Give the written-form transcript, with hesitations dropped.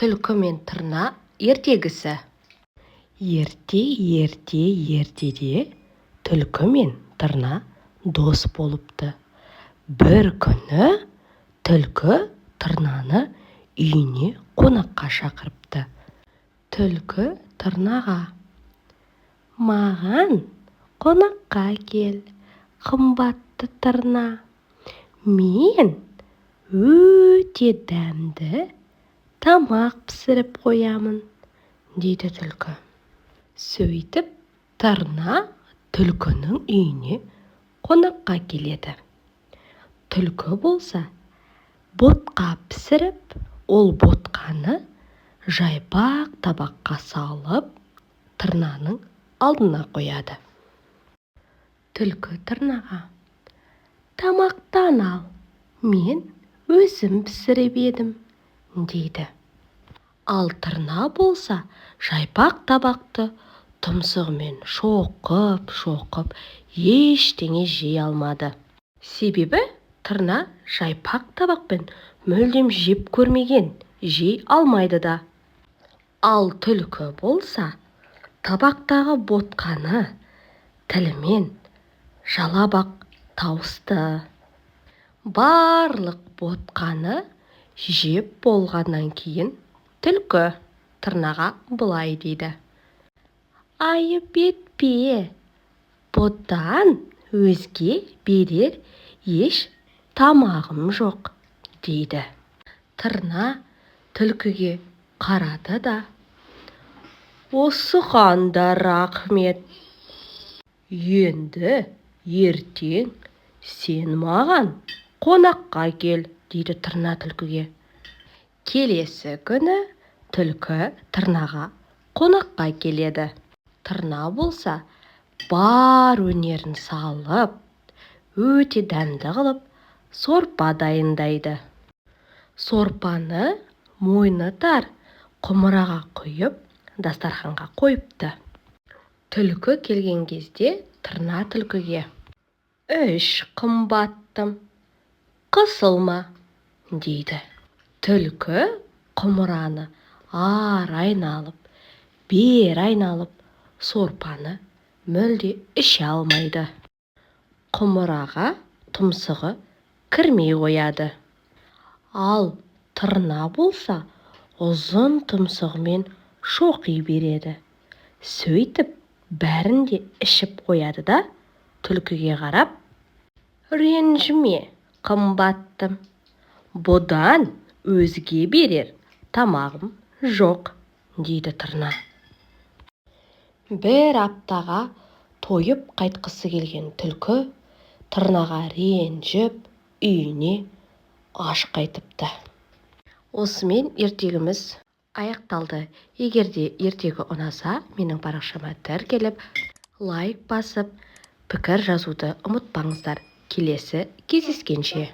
Түлкі мен тырна ертегісі. Ертеде түлкі мен тырна дос болыпты. Бір күні түлкі тырнаны үйіне қонаққа шақырыпты. Түлкі тырнаға: «Маған қонаққа кел, қымбатты тырна. Мен өте дәмді тамақ пісіріп қоямын», дейді түлкі. Сөйтіп, тырна түлкінің үйіне қонаққа келеді. Түлкі болса, ботқа пісіріп, ол ботқаны жайпақ табаққа салып, тырнаның алдына қояды. Түлкі тырнаға: «Тамақтан ал, мен өзім пісіріп едім», дейді. Ал тырна болса, жайпақ табақты тұмсығымен шоқып, ештеңе жей алмады. Себебі тырна жайпақ табақпен мүлдем жеп көрмеген, жей алмайды да. Ал түлкі болса, табақтағы ботқаны тілімен жалап тауысты. Барлық ботқаны жеп болғаннан кейін түлкі тырнаға былай дейді: «Айып етпе, бұдан өзге берер еш тамағым жоқ», дейді. Тырна түлкіге қарады да: «Осыған да рахмет. Енді ертең сен маған қонаққа кел», дейді тырна түлкіге. Келесі күні түлкі тырнаға қонаққа келеді. Тырна болса, бар өнерін салып, өте дәмді қылып, сорпа дайындайды. Сорпаны мойны тар құмыраға құйып, дастарханға қойыпты. Түлкі келген кезде тырна түлкіге: «Үш қымбаттым, қысылма», дейді. Түлкі құмыраны ар айналып, бер айналып, сорпаны мүлде іше алмайды. Құмыраға тұмсығы кірмей қояды. Ал тырна болса, ұзын тұмсығымен шоқи береді. Сөйтіп, бәрін де ішіп қояды да, түлкіге қарап: «Ренжіме, қымбаттым. Бұдан өзге берер тамағым жоқ», дейді тырна. Бір аптаға тойып қайтқысы келген түлкі тырнаға ренжіп, үйіне аш қайтыпты. Осымен ертегіміз аяқталды. Егер де ертегі ұнаса, менің парақшама тіркеліп, лайк басып, пікір жазуды ұмытпаңыздар. Келесі кездескенше.